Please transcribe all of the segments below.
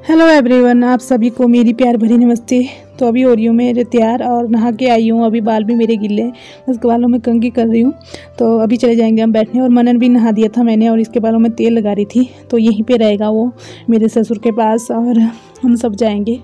Hello everyone, आप सभी को मेरी प्यार भरी नमस्ते। तो अभी हो रही हूँ मेरे तैयार और नहा के आई हूँ। अभी बाल भी मेरे गिले हैं, उसके बालों में कंघी कर रही हूँ। तो अभी चले जाएंगे हम बैठने। और मनन भी नहा दिया था मैंने और इसके बालों में तेल लगा रही थी, तो यहीं पे रहेगा वो मेरे ससुर के पास। और हम सब जाएंगे,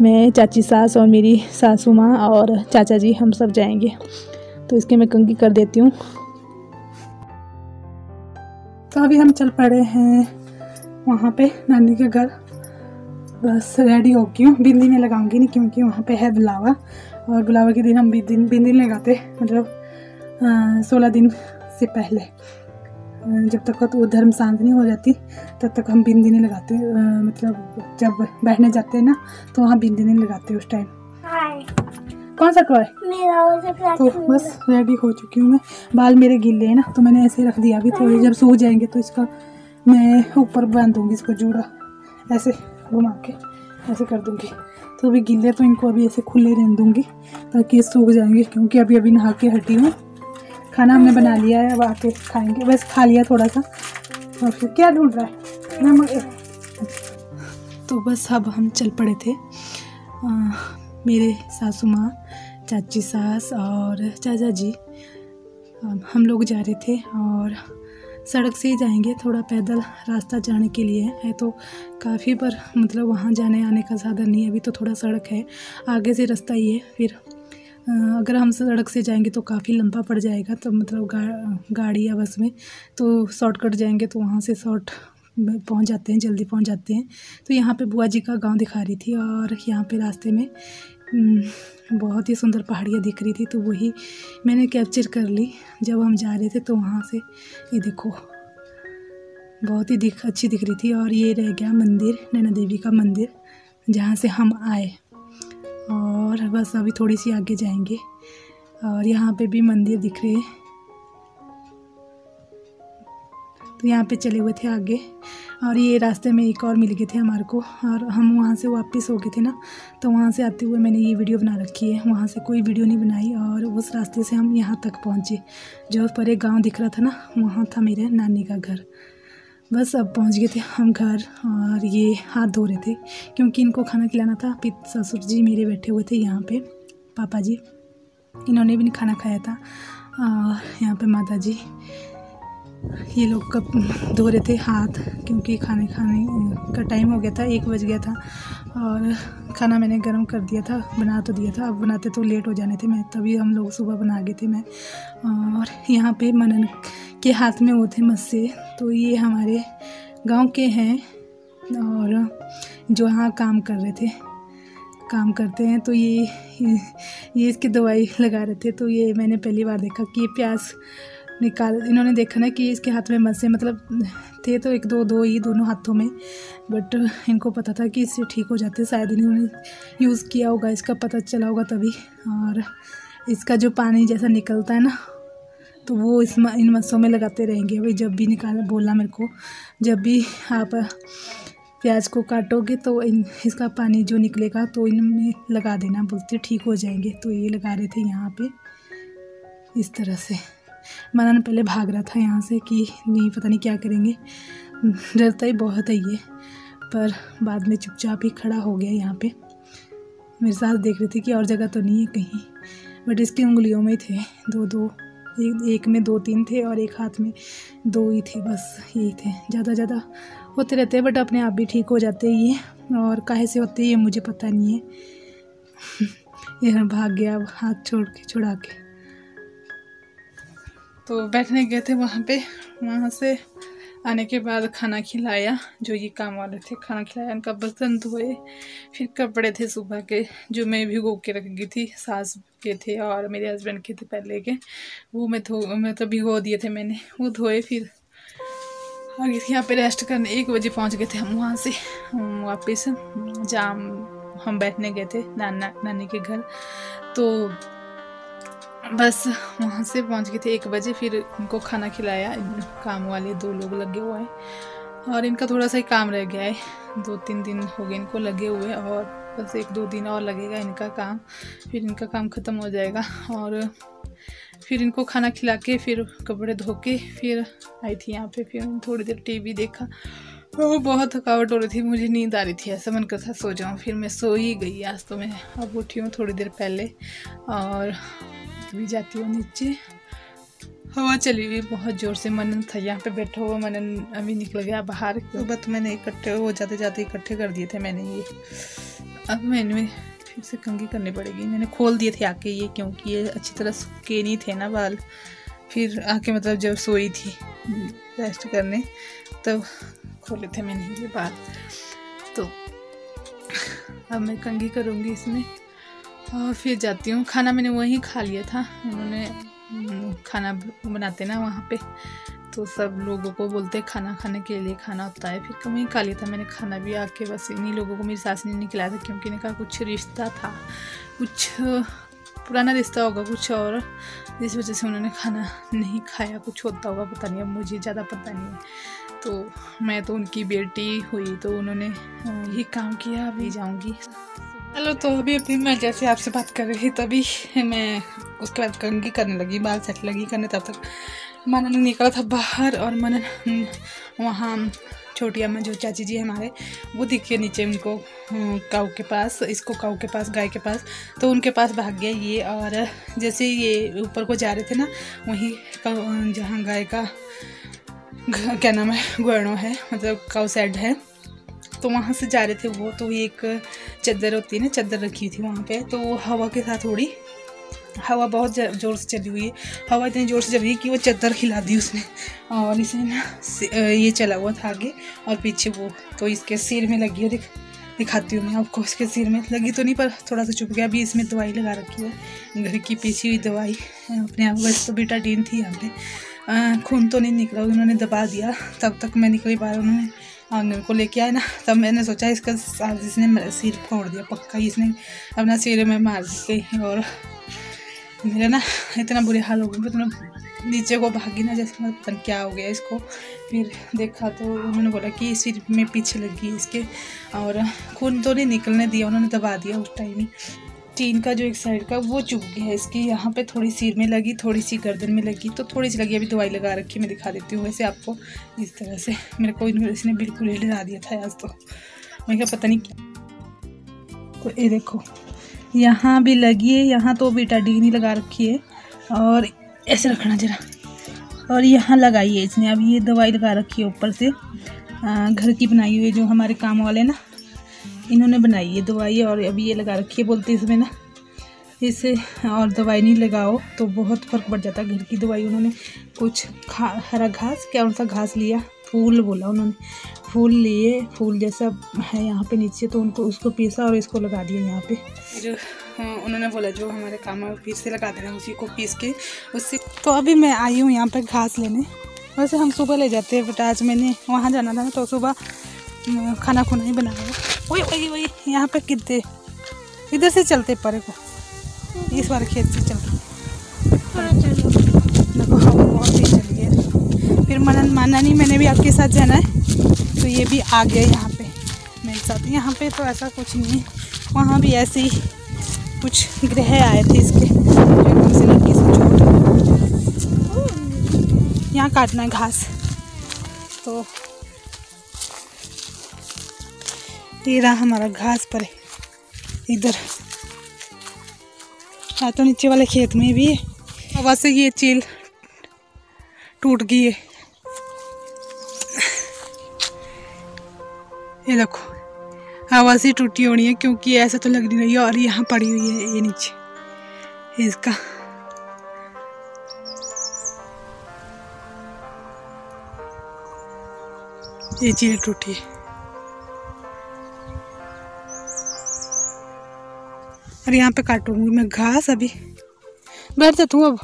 मैं, चाची सास और मेरी सासू माँ और चाचा जी, हम सब जाएंगे। तो इसके मैं कंघी कर देती हूँ। तो अभी हम चल पड़े हैं वहाँ पे नानी के घर। बस रेडी हो गई हूँ। बिंदी में लगाऊंगी नहीं क्योंकि वहाँ पे है बुलावा, और बुलावा के दिन हम बिंदी लगाते, मतलब 16 दिन से पहले। जब तक तो वो धर्म शांत नहीं हो जाती तब तक हम बिंदी नहीं लगाते। मतलब जब बैठने जाते हैं ना तो वहाँ बिंदी नहीं लगाते उस टाइम। कौन सा टॉय? तो बस रेडी हो चुकी हूँ मैं। बाल मेरे गिले हैं ना, तो मैंने ऐसे रख दिया। अभी थोड़ी जब सूख जाएंगे तो इसका मैं ऊपर बांध दूँगी, इसको जूड़ा ऐसे घुमा के ऐसे कर दूँगी। तो अभी गिले तो इनको अभी ऐसे खुले रहने दूँगी ताकि ये सूख जाएंगे, क्योंकि अभी नहा के हटी हूँ। खाना हमने बना लिया है, अब आके खाएंगे। बस खा लिया थोड़ा सा। और फिर क्या ढूंढ रहा है नमक? तो बस अब हम चल पड़े थे। मेरे सासू माँ, चाची सास और चाचा जी, हम लोग जा रहे थे। और सड़क से ही जाएंगे, थोड़ा पैदल रास्ता जाने के लिए है तो काफ़ी, पर मतलब वहाँ जाने आने का साधन नहीं है। अभी तो थोड़ा सड़क है, आगे से रास्ता ही है। फिर अगर हम सड़क से जाएंगे तो काफ़ी लंबा पड़ जाएगा, तो मतलब गाड़ी या बस में तो शॉर्टकट जाएंगे तो वहाँ से शॉर्ट पहुँच जाते हैं, जल्दी पहुँच जाते हैं। तो यहाँ पे बुआ जी का गांव दिखा रही थी, और यहाँ पे रास्ते में बहुत ही सुंदर पहाड़ियाँ दिख रही थी, तो वही मैंने कैप्चर कर ली जब हम जा रहे थे। तो वहाँ से ये देखो बहुत ही अच्छी दिख रही थी। और ये रह गया मंदिर, नैना देवी का मंदिर, जहाँ से हम आए। और बस अभी थोड़ी सी आगे जाएंगे और यहाँ पे भी मंदिर दिख रहे हैं। तो यहाँ पे चले हुए थे आगे, और ये रास्ते में एक और मिल गए थे हमारे को, और हम वहाँ से वापस हो गए थे ना। तो वहाँ से आते हुए मैंने ये वीडियो बना रखी है, वहाँ से कोई वीडियो नहीं बनाई। और उस रास्ते से हम यहाँ तक पहुँचे, जो पर एक गाँव दिख रहा था ना, वहाँ था मेरे नानी का घर। बस अब पहुँच गए थे हम घर। और ये हाथ धो रहे थे क्योंकि इनको खाना खिलाना था। ससुर जी मेरे बैठे हुए थे यहाँ पे, पापा जी, इन्होंने भी नहीं खाना खाया था। और यहाँ पे माता जी, ये लोग कब धो रहे थे हाथ, क्योंकि खाने का टाइम हो गया था, 1 बज गया था। और खाना मैंने गर्म कर दिया था, बना तो दिया था, अब बनाते तो लेट हो जाने थे मैं, तभी हम लोग सुबह बना गए थे मैं। और यहाँ पे मनन के हाथ में वो थे मस्से, तो ये हमारे गांव के हैं और जो यहाँ काम कर रहे थे, काम करते हैं। तो ये इसकी दवाई लगा रहे थे। तो ये मैंने पहली बार देखा कि ये प्याज निकाल, इन्होंने देखा ना कि इसके हाथ में मस्से, मतलब थे तो 1-2 ही दोनों हाथों में, बट इनको पता था कि इससे ठीक हो जाते। शायद इन्होंने यूज़ किया होगा, इसका पता चला होगा तभी। और इसका जो पानी जैसा निकलता है ना, तो वो इन मस्सों में लगाते रहेंगे। भाई जब भी बोला मेरे को, जब भी आप प्याज को काटोगे तो इसका पानी जो निकलेगा तो इनमें लगा देना, बोलते ठीक हो जाएंगे। तो ये लगा रहे थे यहाँ पे इस तरह से। मनन पहले भाग रहा था यहाँ से कि नहीं, पता नहीं क्या करेंगे, डरता ही बहुत है ये, पर बाद में चुपचाप ही खड़ा हो गया यहाँ पे। मेरे साथ देख रही थी कि और जगह तो नहीं है कहीं, बट इसकी उंगलियों में थे 2-2, एक में 2-3 थे और एक हाथ में 2 ही थे, बस यही थे। ज़्यादा होते रहते हैं, बट अपने आप भी ठीक हो जाते हैं ये। और काहे से होते हैं ये मुझे पता नहीं है। ये भाग गया हाथ छुड़ा के। तो बैठने गए थे वहाँ पे, वहाँ से आने के बाद खाना खिलाया, जो ये काम वाले थे, खाना खिलाया, उनका बर्तन धोए। फिर कपड़े थे सुबह के जो मैं भिगो के रख गई थी, सास के थे और मेरे हस्बैंड के थे पहले के, वो मैं तो भिगो दिए थे मैंने, वो धोए। फिर आगे यहाँ पे रेस्ट करने 1 बजे पहुँच गए थे हम वहाँ से वापस, जहाँ हम बैठने गए थे नानी के घर। तो बस वहाँ से पहुँच गए थे 1 बजे। फिर उनको खाना खिलाया। काम वाले 2 लोग लगे हुए हैं और इनका थोड़ा सा ही काम रह गया है, 2-3 दिन हो गए इनको लगे हुए, और बस 1-2 दिन और लगेगा इनका काम, फिर इनका काम ख़त्म हो जाएगा। और फिर इनको खाना खिला के फिर कपड़े धो के फिर आई थी यहाँ पे। फिर थोड़ी देर टीवी देखा वो बहुत थकावट हो रही थी, मुझे नींद आ रही थी, ऐसा मन कर था सो जाऊँ, फिर मैं सो ही गई। आज तो मैं अब उठी हूँ थोड़ी देर पहले और अभी जाती हूँ नीचे। हवा चली हुई बहुत ज़ोर से। मनन था यहाँ पे बैठा हुआ, मनन अभी निकल गया बाहर। सुबह तो मैंने इकट्ठे वो जाते जाते इकट्ठे कर दिए थे मैंने ये। अब मैंने फिर से कंघी करनी पड़ेगी। मैंने खोल दिए थे आके ये, क्योंकि ये अच्छी तरह सूखे नहीं थे ना बाल। फिर आके मतलब जब सोई थी रेस्ट करने तब खोले थे मैंने ये बाल। तो अब मैं कंघी करूँगी इसमें और फिर जाती हूँ। खाना मैंने वहीं खा लिया था, उन्होंने खाना बनाते ना वहाँ पे, तो सब लोगों को बोलते खाना खाने के लिए खाना होता है। फिर वहीं खा लिया था मैंने खाना भी आके। बस इन्हीं लोगों को मेरी सास ने नहीं खिलाया था, क्योंकि इन्हें कहा कुछ रिश्ता था, कुछ पुराना रिश्ता होगा कुछ, और जिस वजह से उन्होंने खाना नहीं खाया। कुछ होता होगा पता नहीं, अब मुझे ज़्यादा पता नहीं है। तो मैं तो उनकी बेटी हुई तो उन्होंने ये काम किया। अभी जाऊँगी। हेलो, तो अभी अपनी मैं जैसे आपसे बात कर रही थी तभी मैं उसके बाद कंघी करने लगी, बाल सेट लगी करने। तब तक मनन निकला था बाहर और मनन वहाँ छोटी अम्मा जो चाची जी हमारे वो दिखे नीचे उनको काऊ के पास, इसको काऊ के पास, गाय के पास, तो उनके पास भाग गया ये। और जैसे ये ऊपर को जा रहे थे ना, वहीं जहाँ गाय का क्या नाम है गोयणो है, मतलब काऊ सेड है, तो वहाँ से जा रहे थे वो। तो एक चादर होती है ना, चादर रखी थी वहाँ पे, तो वो हवा के साथ थोड़ी हवा बहुत ज़ोर से चली हुई है। हवा इतनी ज़ोर से चल रही है कि वो चादर हिला दी उसने, और इसने ना ये चला हुआ था आगे और पीछे वो, तो इसके सिर में लगी है। दिखाती हूँ मैं आपको, इसके सिर में लगी तो नहीं पर थोड़ा सा चुभ गया। अभी इसमें दवाई लगा रखी है, घर की पीछी हुई दवाई अपने आप। वैसे तो बीटाडीन थी यहाँ पे, खून तो नहीं निकला, उन्होंने दबा दिया। तब तक मैं निकली बाहर, उन्होंने आंगन को लेके आए ना, तब मैंने सोचा इसका इसने मेरा सिर फोड़ दिया पक्का, इसने अपना सिर में मार दी। और मेरा ना इतना बुरे हाल हो गया, तो नीचे को भागी ना, जैसे मैं पता नहीं क्या हो गया इसको। फिर देखा तो उन्होंने बोला कि सिर में पीछे लगी इसके, और खून तो नहीं निकलने दिया, उन्होंने दबा दिया उस टाइम ही। टीन का जो एक साइड का वो चुभ गया है इसकी, यहाँ पे थोड़ी सिर में लगी, थोड़ी सी गर्दन में लगी, तो थोड़ी सी लगी। अभी दवाई लगा रखी, मैं दिखा देती हूँ वैसे आपको। इस तरह से मेरे को इसने बिल्कुल ही डरा दिया था आज, तो मैं क्या पता नहीं क्या। तो ये देखो यहाँ भी लगी है, यहाँ तो बीटाडीन ही लगा रखी है, और ऐसे रखना जरा, और यहाँ लगाई है इसने। अब ये दवाई लगा रखी है ऊपर से, घर की बनाई हुई, जो हमारे काम वाले ना इन्होंने बनाई है दवाई, और अभी ये लगा रखी है। बोलते इसमें ना इसे और दवाई नहीं लगाओ तो बहुत फ़र्क पड़ जाता है। घर की दवाई उन्होंने कुछ हरा घास, क्या उनका घास लिया, फूल बोला उन्होंने, फूल लिए, फूल जैसा है यहाँ पे नीचे, तो उनको उसको पीसा और इसको लगा दिया यहाँ पे। फिर उन्होंने बोला जो हमारे काम है फिर से लगा देना, उसी को पीस के उससे। तो अभी मैं आई हूँ यहाँ पे घास लेने। वैसे हम सुबह ले जाते हैं, बट आज मैंने वहाँ जाना था तो सुबह खाना खुना ही बनाया। वही यहाँ पे कितने इधर से चलते परे को, इस बार खेत से चलते देखो, हवा बहुत ही चली है। फिर मनन माना नहीं, मैंने भी आपके साथ जाना है, तो ये भी आ गया यहाँ पे मेरे साथ। यहाँ पे तो ऐसा कुछ नहीं है, वहाँ भी ऐसे ही कुछ ग्रह आए थे इसके, एकदम से लगी से चोट। यहाँ काटना है घास, तो ये रहा हमारा घास पर है इधर। हाँ, तो नीचे वाले खेत में भी है, हवा से ये चील टूट गई है। ये देखो हवा से टूटी होनी है, क्योंकि ऐसा तो लग नहीं रही है। और यहाँ पड़ी हुई है ये नीचे इसका, ये चील टूटी है। और यहाँ पे काटूंगी मैं घास। अभी बैठ जाता हूँ अब।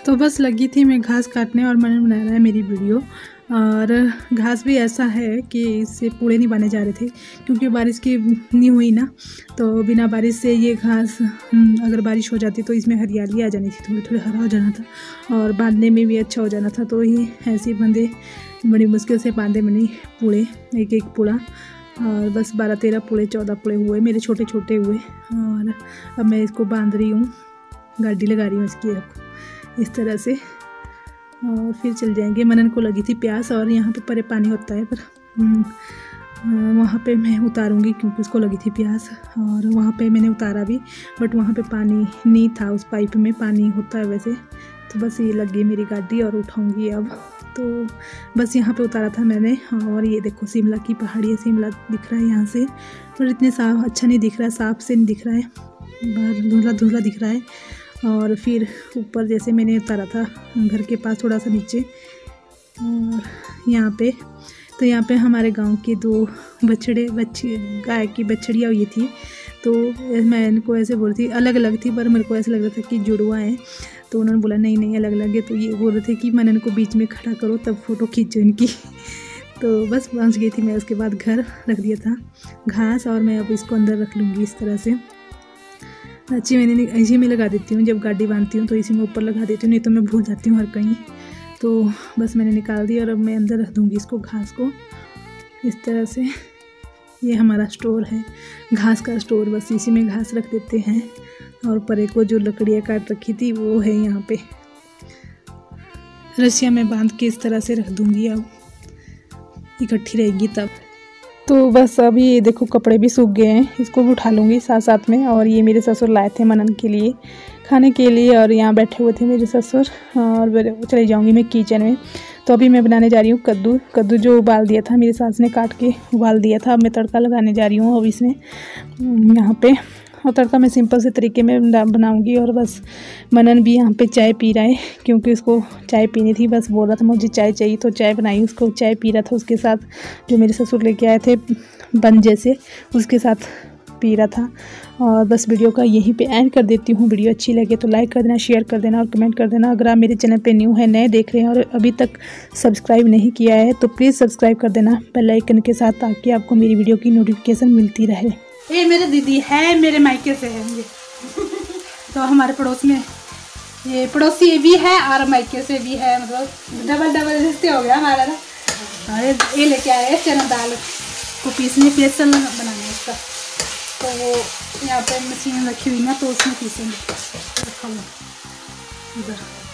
तो बस लगी थी मैं घास काटने, और मैंने बनाया है मेरी वीडियो। और घास भी ऐसा है कि इससे पूड़े नहीं बने जा रहे थे, क्योंकि बारिश की नहीं हुई ना, तो बिना बारिश से ये घास अगर बारिश हो जाती तो इसमें हरियाली आ जानी थी, थोड़ी थोड़ी हरा हो जाना था और बांधने में भी अच्छा हो जाना था। तो ये ऐसे बंधे, बड़ी मुश्किल से बांधे मैंने पूड़े, एक एक पूड़ा, और बस 12-13 पूड़े 14 पूड़े हुए, मेरे छोटे छोटे हुए। और अब मैं इसको बांध रही हूँ, गाड़ी लगा रही हूँ इसकी इस तरह से, और फिर चल जाएंगे। मनन को लगी थी प्यास और यहाँ पे परे पानी होता है, पर वहाँ पे मैं उतारूँगी क्योंकि उसको लगी थी प्यास, और वहाँ पे मैंने उतारा भी, बट वहाँ पे पानी नहीं था, उस पाइप में पानी होता है वैसे। तो बस ये लग गई मेरी गाड़ी और उठाऊँगी अब। तो बस यहाँ पे उतारा था मैंने। और ये देखो शिमला की पहाड़ी है, शिमला दिख रहा है यहाँ से, पर इतने साफ अच्छा नहीं दिख रहा है, साफ से नहीं दिख रहा है, बाहर धुंधला धुंधला दिख रहा है। और फिर ऊपर जैसे मैंने उतारा था घर के पास थोड़ा सा नीचे, और यहाँ पे तो यहाँ पे हमारे गांव के 2 गाय की बछड़ियाँ हुई थी। तो मैं इनको ऐसे बोल रही थी, अलग अलग थी, पर मेरे को ऐसा लग रहा था कि जुड़वा है, तो उन्होंने बोला नहीं नहीं अलग अलग है। तो ये बोल रहे थे कि मनन को बीच में खड़ा करो तब फ़ोटो खींचो इनकी। तो बस पहुँच गई थी मैं, उसके बाद घर रख दिया था घास, और मैं अब इसको अंदर रख लूँगी इस तरह से। अच्छी मैंने इसी में लगा देती हूँ, जब गाड़ी बांधती हूँ तो इसी में ऊपर लगा देती हूँ, नहीं तो मैं भूल जाती हूँ हर कहीं। तो बस मैंने निकाल दी और अब मैं अंदर रख दूँगी इसको, घास को इस तरह से। ये हमारा स्टोर है, घास का स्टोर, बस इसी में घास रख देते हैं। और परे को जो लकड़ियाँ काट रखी थी वो है यहाँ पे, रस्सियाँ में बांध के इस तरह से रख दूँगी, अब इकट्ठी रहेगी तब। तो बस अभी देखो कपड़े भी सूख गए हैं, इसको भी उठा लूँगी साथ साथ में। और ये मेरे ससुर लाए थे मनन के लिए खाने के लिए, और यहाँ बैठे हुए थे मेरे ससुर, और चली जाऊँगी मैं किचन में। तो अभी मैं बनाने जा रही हूँ कद्दू जो उबाल दिया था मेरी सास ने, काट के उबाल दिया था। अब मैं तड़का लगाने जा रही हूँ अब इसमें यहाँ पे, और तड़का मैं सिंपल से तरीके में बनाऊँगी। और बस मनन भी यहाँ पे चाय पी रहा है, क्योंकि उसको चाय पीनी थी, बस बोल रहा था मुझे चाय चाहिए, तो चाय बनाई, उसको चाय पी रहा था उसके साथ, जो मेरे ससुर लेके आए थे बन जैसे, उसके साथ पी रहा था। और बस वीडियो का यहीं पे एंड कर देती हूँ। वीडियो अच्छी लगे तो लाइक कर देना, शेयर कर देना और कमेंट कर देना। अगर आप मेरे चैनल पे न्यू है, नए देख रहे हैं और अभी तक सब्सक्राइब नहीं किया है तो प्लीज़ सब्सक्राइब कर देना बेल आइकन के साथ, ताकि आपको मेरी वीडियो की नोटिफिकेशन मिलती रहे। ये मेरे दीदी है, मेरे मायके से है ये। तो हमारे पड़ोस में ये पड़ोसी भी है और मायके से भी है, मतलब डबल रिश्ते हो गया हमारा ना। और ये लेके आए चना दाल को पीसने, बेसन बनाना है इसका, तो वो यहाँ पे मशीन रखी हुई ना, तो उसमें पीसेंगे। रखा हुआ इधर।